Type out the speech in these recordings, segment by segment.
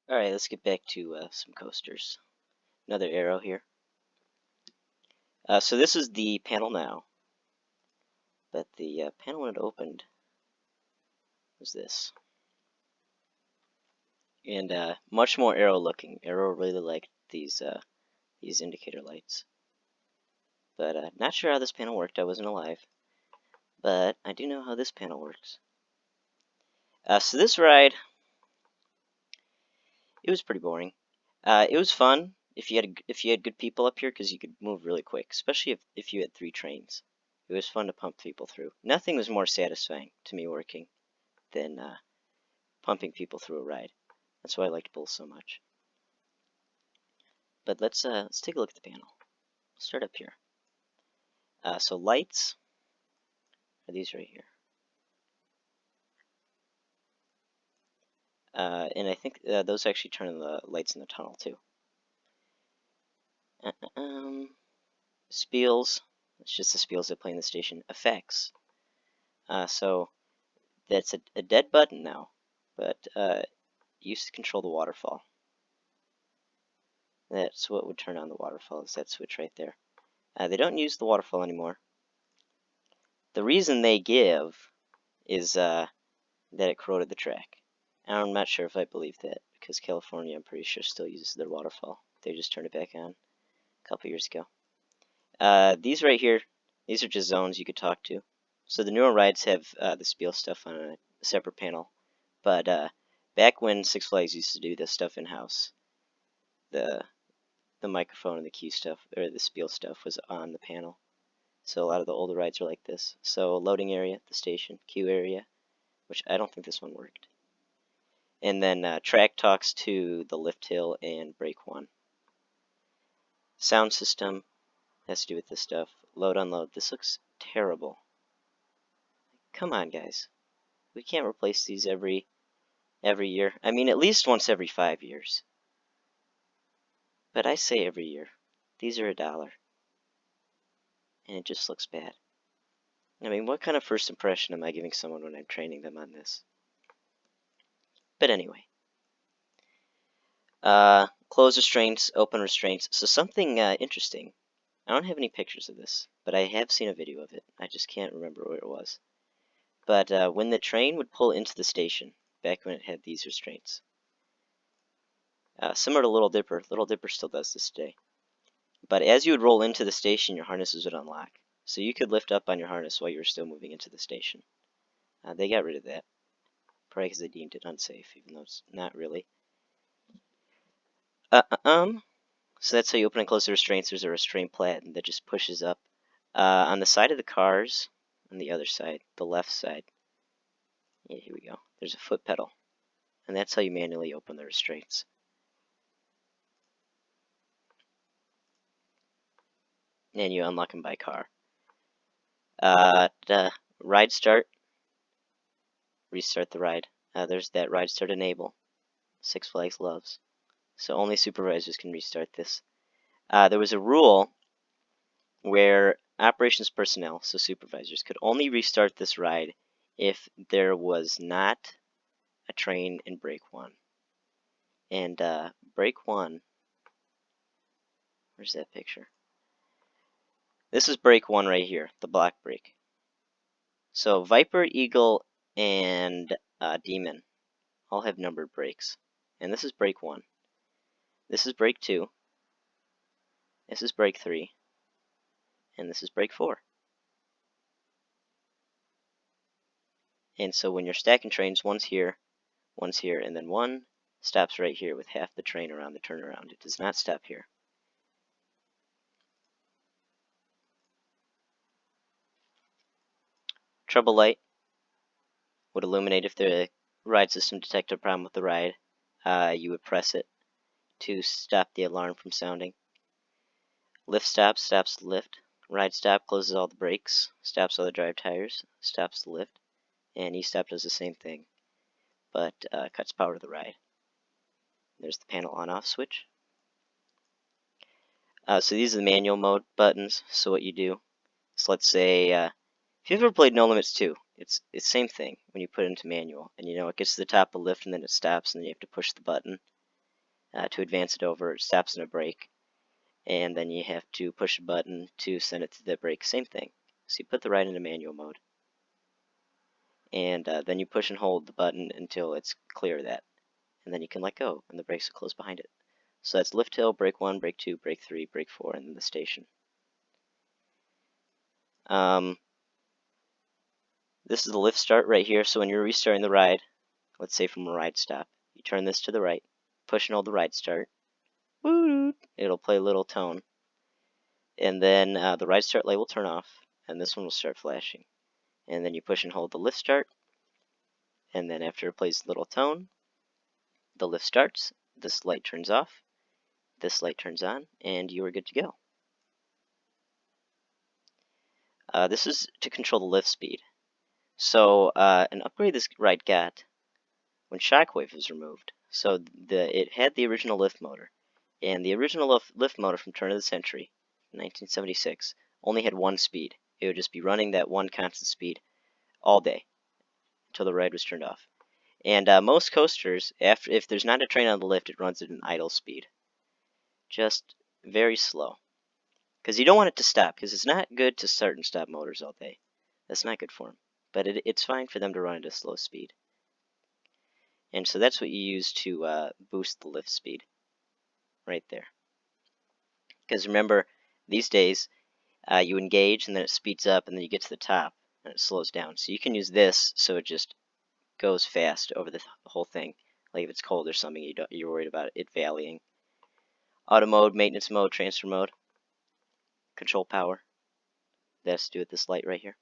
Alright, let's get back to some coasters. Another arrow here. So this is the panel now, but the panel when it opened was this. And much more arrow looking. Arrow really liked these indicator lights. But not sure how this panel worked. I wasn't alive. But I do know how this panel works. So this ride, it was pretty boring. It was fun if you had good people up here because you could move really quick, especially if you had 3 trains. It was fun to pump people through. Nothing was more satisfying to me working than pumping people through a ride. That's why I liked Bulls so much. But let's take a look at the panel. Let's start up here. So lights are these right here. And I think those actually turn on the lights in the tunnel too. Spiels, it's just the spiels that play in the station. Effects. So that's a dead button now, but used to control the waterfall. That's what would turn on the waterfall, is that switch right there. They don't use the waterfall anymore. The reason they give is that it corroded the track. I'm not sure if I believe that, because California, I'm pretty sure, still uses their waterfall. They just turned it back on a couple years ago. These right here, these are just zones you could talk to. So the newer rides have the spiel stuff on a separate panel. But back when Six Flags used to do this stuff in-house, the microphone and the cue stuff, or the spiel stuff, was on the panel. So a lot of the older rides are like this. So loading area, the station, queue area, which I don't think this one worked. And then track talks to the lift hill and brake one. Sound system has to do with this stuff. Load, unload. This looks terrible. Come on, guys. We can't replace these every year. I mean, at least once every 5 years. But I say every year. These are $1. And it just looks bad. I mean, what kind of first impression am I giving someone when I'm training them on this? But anyway. Close restraints, open restraints. So something interesting. I don't have any pictures of this, but I have seen a video of it. I just can't remember where it was. But when the train would pull into the station, back when it had these restraints, similar to Little Dipper still does this today. But as you would roll into the station, your harnesses would unlock. So you could lift up on your harness while you were still moving into the station. They got rid of that, probably because they deemed it unsafe, even though it's not really. So that's how you open and close the restraints. There's a restraint plat that just pushes up. On the side of the cars, on the other side, the left side, yeah, here we go, there's a foot pedal. And that's how you manually open the restraints. And you unlock them by car. The ride start, restart the ride. There's that ride start enable. Six Flags loves. So only supervisors can restart this. There was a rule where operations personnel, so supervisors, could only restart this ride if there was not a train in break 1. And break 1, where's that picture? This is break 1 right here, the block break. So Viper, Eagle, and Demon all have numbered breaks. And this is break 1. This is break 2. This is break 3. And this is break 4. And so when you're stacking trains, one's here, and then one stops right here with half the train around the turnaround. It does not stop here. Trouble light would illuminate if the ride system detected a problem with the ride. You would press it to stop the alarm from sounding. Lift stop stops the lift. Ride stop closes all the brakes, stops all the drive tires, stops the lift. And E-stop does the same thing, but cuts power to the ride. There's the panel on-off switch. So these are the manual mode buttons. So what you do is, let's say, if you've ever played No Limits 2, it's the same thing when you put it into manual. And you know, it gets to the top of the lift and then it stops and then you have to push the button. to advance it over. It stops in a brake, and then you have to push a button to send it to the brake. Same thing. So you put the ride into manual mode, and then you push and hold the button until it's clear of that, and then you can let go, and the brakes will close behind it. So that's lift hill, brake 1, brake 2, brake 3, brake 4, and then the station. This is the lift start right here. So when you're restarting the ride, let's say from a ride stop, you turn this to the right, push and hold the ride start. Woo! It'll play a little tone. And then the ride start light will turn off, and this one will start flashing. And then you push and hold the lift start, and then after it plays a little tone, the lift starts, this light turns off, this light turns on, and you are good to go. This is to control the lift speed. So an upgrade this ride got when Shockwave was removed. So it had the original lift motor, and the original lift motor from turn of the century, 1976, only had one speed. It would just be running that one constant speed all day until the ride was turned off. And most coasters, if there's not a train on the lift, it runs at an idle speed, just very slow. Because you don't want it to stop, because it's not good to start and stop motors all day. That's not good for them. But it's fine for them to run at a slow speed. And so that's what you use to boost the lift speed, right there. Because remember, these days, you engage and then it speeds up and then you get to the top and it slows down. So you can use this so it just goes fast over the whole thing. Like if it's cold or something, you're worried about it valleying. Auto mode, maintenance mode, transfer mode, control power. That has to do with this light right here.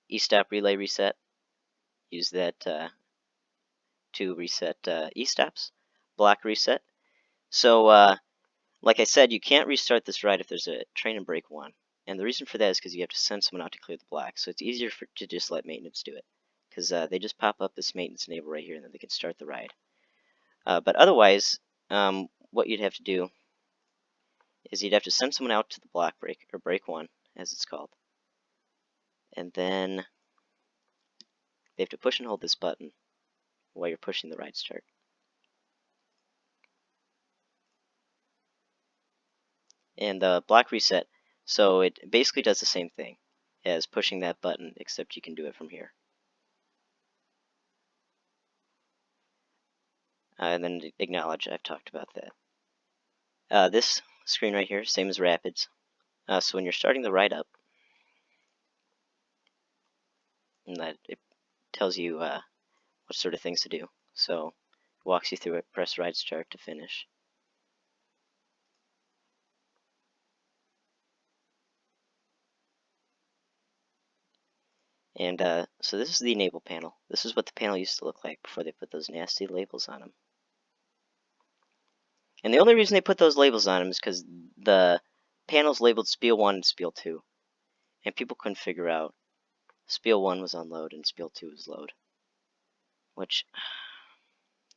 E-stop relay reset. Use that to reset E-stops. Block reset. So like I said, you can't restart this ride if there's a train in brake 1. And the reason for that is because you have to send someone out to clear the block. So it's easier to just let maintenance do it. Because they just pop up this maintenance enable right here and then they can start the ride. But otherwise, what you'd have to do is you'd have to send someone out to the block brake, or brake 1, as it's called. And then they have to push and hold this button while you're pushing the ride start. And the block reset, so it basically does the same thing as pushing that button, except you can do it from here. And then acknowledge, I've talked about that. This screen right here, same as Rapids. So when you're starting the ride up, and that it tells you what sort of things to do. So it walks you through it, press ride start to finish. And so this is the enable panel. This is what the panel used to look like before they put those nasty labels on them. And the only reason they put those labels on them is because the panels labeled Spiel 1 and Spiel 2. And people couldn't figure out Spiel 1 was on load and Spiel 2 was load. Which,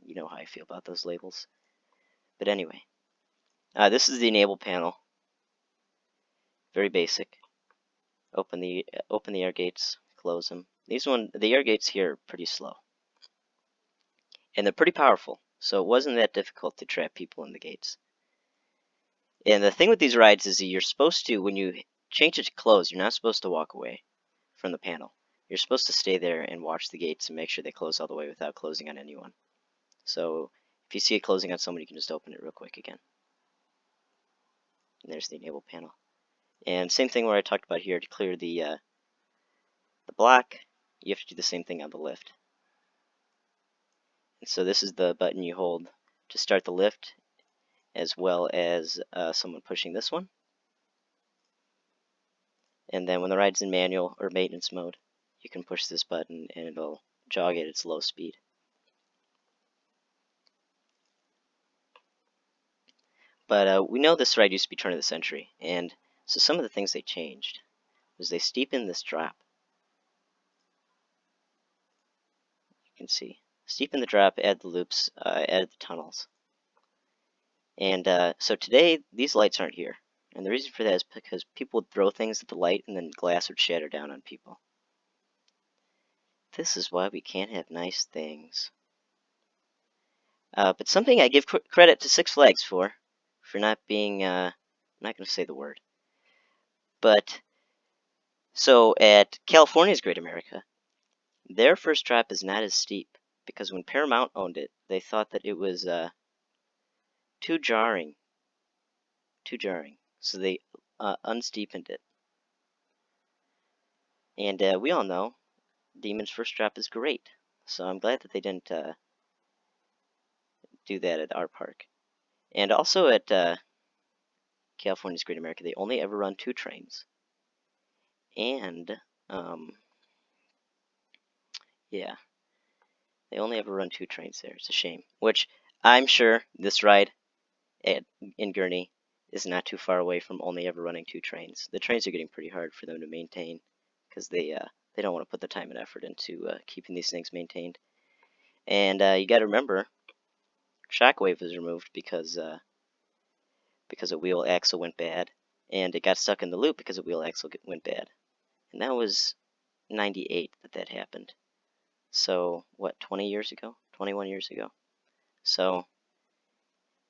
you know how I feel about those labels. But anyway, this is the enable panel. Very basic. Open the air gates, close them. The air gates here are pretty slow. And they're pretty powerful. So it wasn't that difficult to trap people in the gates. And the thing with these rides is that you're supposed to, when you change it to close, you're not supposed to walk away from the panel. You're supposed to stay there and watch the gates and make sure they close all the way without closing on anyone. So if you see it closing on someone, you can just open it real quick again. And there's the enable panel. And same thing where I talked about here, to clear the block, you have to do the same thing on the lift. And so this is the button you hold to start the lift, as well as someone pushing this one. And then when the ride's in manual or maintenance mode, you can push this button and it'll jog at its low speed. But we know this ride used to be turn of the century, and so some of the things they changed was they steepened this drop. You can see. Steepen the drop, add the loops, add the tunnels. And so today, these lights aren't here. And the reason for that is because people would throw things at the light and then glass would shatter down on people. This is why we can't have nice things. But something I give credit to Six Flags for not being, I'm not going to say the word. But, so at California's Great America, their first drop is not as steep, because when Paramount owned it, they thought that it was too jarring. So they unsteepened it. And we all know Demon's first drop is great. So I'm glad that they didn't do that at our park. And also at California's Great America, they only ever run 2 trains. And, yeah, they only ever run 2 trains there. It's a shame. Which I'm sure this ride in Gurney is not too far away from only ever running 2 trains. The trains are getting pretty hard for them to maintain because they don't want to put the time and effort into keeping these things maintained. And you got to remember, Shockwave was removed because a wheel axle went bad, and it got stuck in the loop because a wheel axle went bad. And that was 98 that happened. So, what, 20 years ago? 21 years ago? So,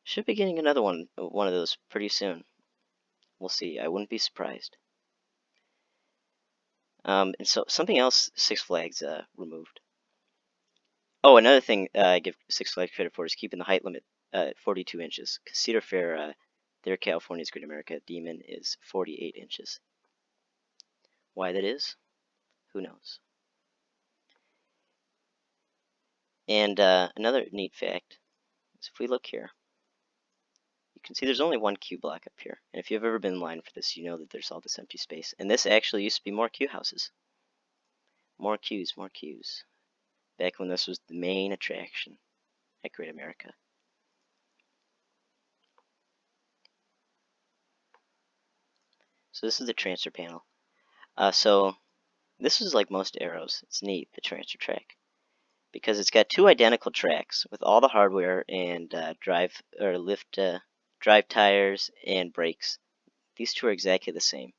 should be getting another one of those pretty soon. We'll see. I wouldn't be surprised. And so, something else Six Flags removed. Oh, another thing I give Six Flags credit for is keeping the height limit at 42 inches. Because Cedar Fair, their California's Great America Demon is 48 inches. Why that is? Who knows? And another neat fact is if we look here, you can see there's only one queue block up here. And if you've ever been in line for this, you know that there's all this empty space. And this actually used to be more queue houses. More queues. Back when this was the main attraction at Great America. So this is the transfer panel. So this is like most arrows. It's neat, the transfer track, because it's got 2 identical tracks with all the hardware and drive tires and brakes. These 2 are exactly the same.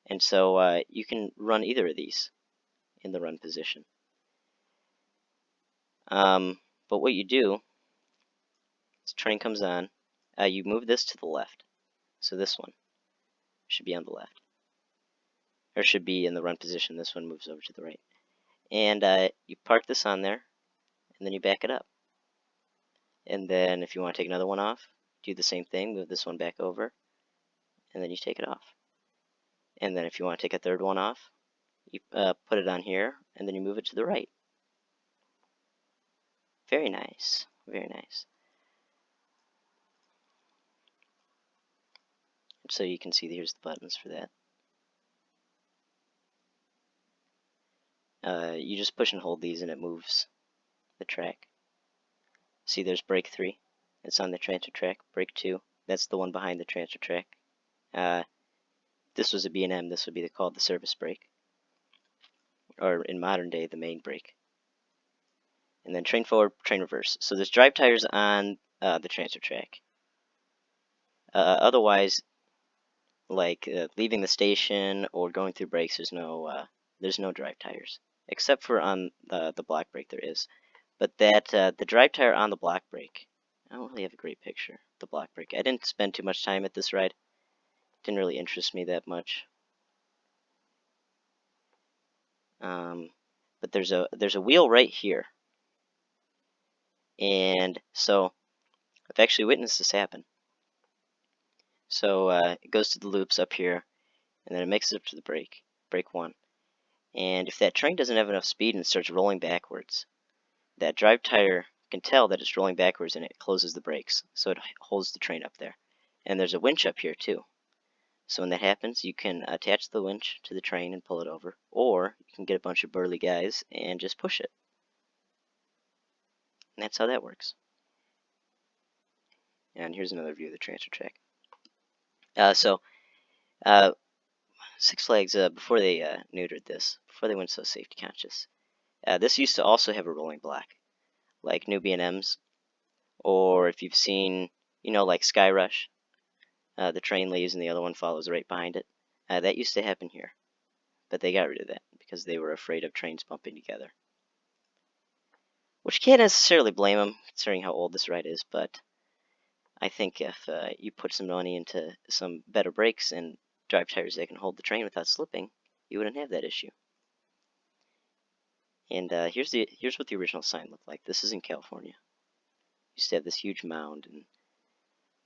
And so you can run either of these in the run position. But what you do, this train comes on, you move this to the left. So this one should be on the left. Or should be in the run position. This one moves over to the right. And you park this on there, and then you back it up. And then if you want to take another one off, do the same thing, move this one back over, and then you take it off. And then if you want to take a third one off, you put it on here, and then you move it to the right. Very nice, very nice. So you can see here's the buttons for that. You just push and hold these and it moves the track. See, there's brake 3. It's on the transfer track. Brake 2. That's the one behind the transfer track. This was a B&M. This would be called the service brake. Or in modern day, the main brake. And then train forward, train reverse. So there's drive tires on the transfer track. Otherwise, like leaving the station or going through brakes, there's no drive tires. Except for on the block brake there is. But that the drive tire on the block brake, I don't really have a great picture. The block brake. I didn't spend too much time at this ride. Didn't really interest me that much. But there's a wheel right here. And so I've actually witnessed this happen. So it goes to the loops up here, and then it makes it up to the brake 1. And if that train doesn't have enough speed and it starts rolling backwards, that drive tire can tell that it's rolling backwards and it closes the brakes, so it holds the train up there. And there's a winch up here too. So when that happens, you can attach the winch to the train and pull it over, or you can get a bunch of burly guys and just push it. And that's how that works. And here's another view of the transfer track. Six Flags, before they neutered this, before they went so safety conscious, this used to also have a rolling block, like new B&Ms, or if you've seen, like Sky Rush, the train leaves and the other one follows right behind it. That used to happen here, but they got rid of that because they were afraid of trains bumping together. Which can't necessarily blame them. considering how old this ride is, but I think if you put some money into some better brakes and drive tires that can hold the train without slipping, you wouldn't have that issue. And here's what the original sign looked like. This is in California. Used to have this huge mound and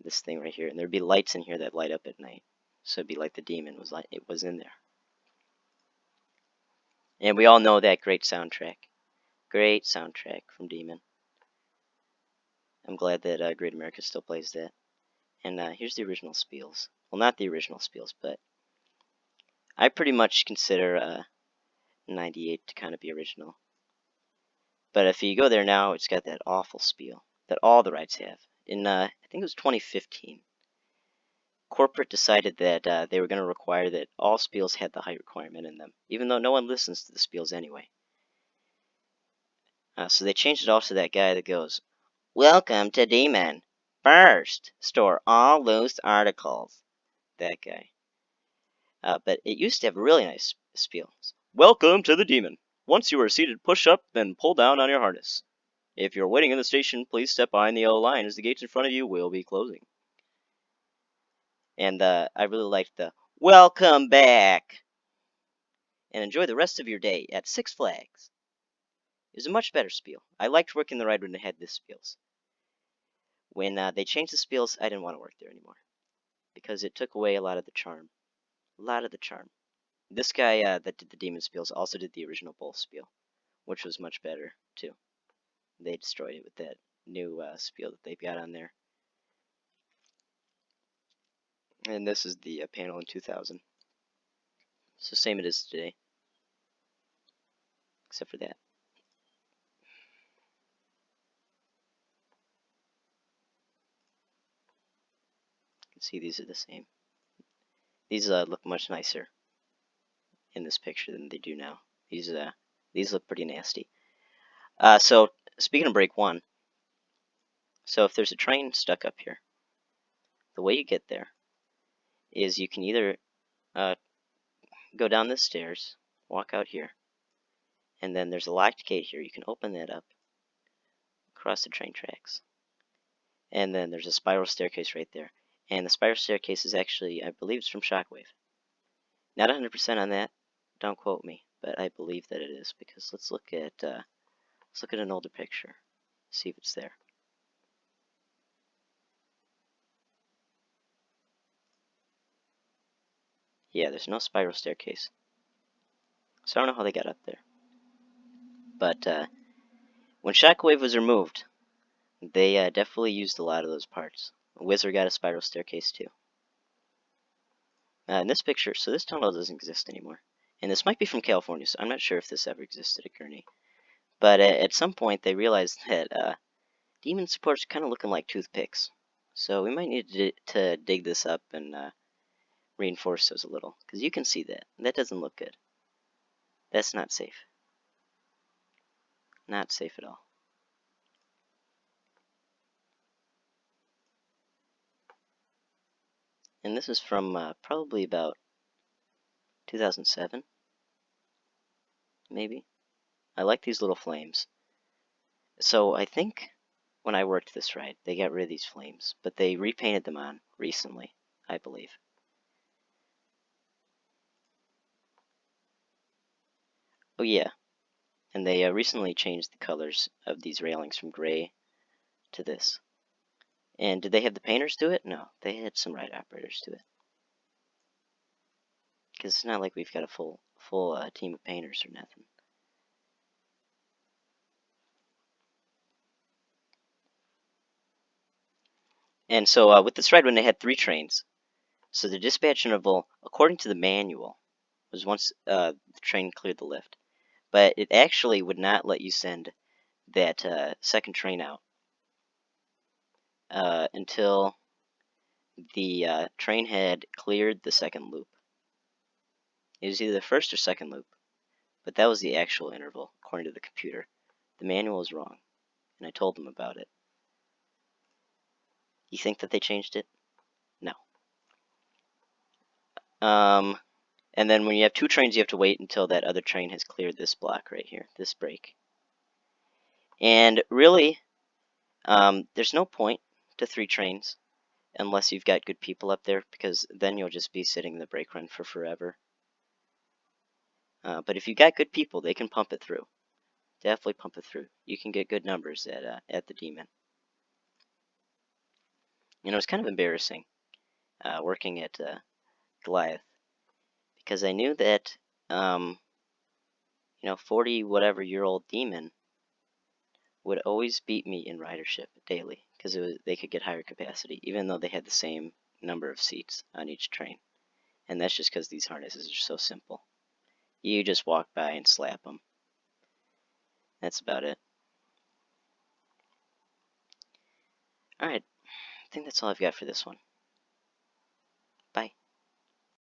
this thing right here, and there'd be lights in here that light up at night. So it'd be like the demon was in there. And we all know that great soundtrack. Great soundtrack from Demon. I'm glad that Great America still plays that. And here's the original spiels. Well, not the original spiels, but I pretty much consider 98 to kind of be original. But if you go there now, it's got that awful spiel that all the rides have. In I think it was 2015, corporate decided that they were going to require that all spiels had the height requirement in them, even though no one listens to the spiels anyway. So they changed it all to that guy that goes, "Welcome to Demon. First, store all loose articles." That guy. But it used to have really nice spiels. "Welcome to the Demon. Once you are seated, push up, then pull down on your harness. If you're waiting in the station, please step behind the yellow line as the gates in front of you will be closing." And I really liked the "Welcome back and enjoy the rest of your day at Six Flags." It was a much better spiel. I liked working the ride when it had this spiels. When they changed the spiels, I didn't want to work there anymore because it took away a lot of the charm. A lot of the charm. This guy that did the Demon spiels also did the original Bull spiel, which was much better too. They destroyed it with that new spiel that they've got on there. And this is the panel in 2000. It's the same it is today, except for that. You can see these are the same. These look much nicer in this picture than they do now. These look pretty nasty. So speaking of break one, so if there's a train stuck up here, the way you get there is you can either go down the stairs, walk out here, and then there's a locked gate here. You can open that up, across the train tracks, and then there's a spiral staircase right there. And the spiral staircase is actually, I believe it's from Shockwave. Not 100% on that, don't quote me, but I believe that it is, because let's look at an older picture, see if it's there. Yeah, there's no spiral staircase. So I don't know how they got up there. But when Shockwave was removed, they definitely used a lot of those parts. Wizard got a spiral staircase too. In this picture, so this tunnel doesn't exist anymore. And this might be from California, so I'm not sure if this ever existed at Gurney. But at some point, they realized that Demon supports kind of looking like toothpicks. So we might need to dig this up and reinforce those a little. Because you can see that. That doesn't look good. That's not safe. Not safe at all. And this is from probably about 2007, maybe. I like these little flames. So I think when I worked this ride, they got rid of these flames, but they repainted them on recently, I believe. Oh yeah, and they recently changed the colors of these railings from gray to this. And did they have the painters do it? No, they had some ride operators do it. Because it's not like we've got a full team of painters or nothing. And so with this ride, when they had 3 trains, so the dispatch interval, according to the manual, was once the train cleared the lift. But it actually would not let you send that second train out until the train had cleared the second loop. It was either the first or second loop, but that was the actual interval, according to the computer. The manual was wrong, and I told them about it. You think that they changed it? No. And then when you have 2 trains, you have to wait until that other train has cleared this block right here, this break. And really, There's no point to 3 trains unless you've got good people up there, because then you'll just be sitting in the brake run for forever. But if you got good people, they can pump it through. Definitely pump it through. You can get good numbers at the Demon. You know, it's kind of embarrassing working at Goliath, because I knew that 40 whatever year old Demon would always beat me in ridership daily, because they could get higher capacity, even though they had the same number of seats on each train. And that's just because these harnesses are so simple. You just walk by and slap them. That's about it. Alright, I think that's all I've got for this one. Bye.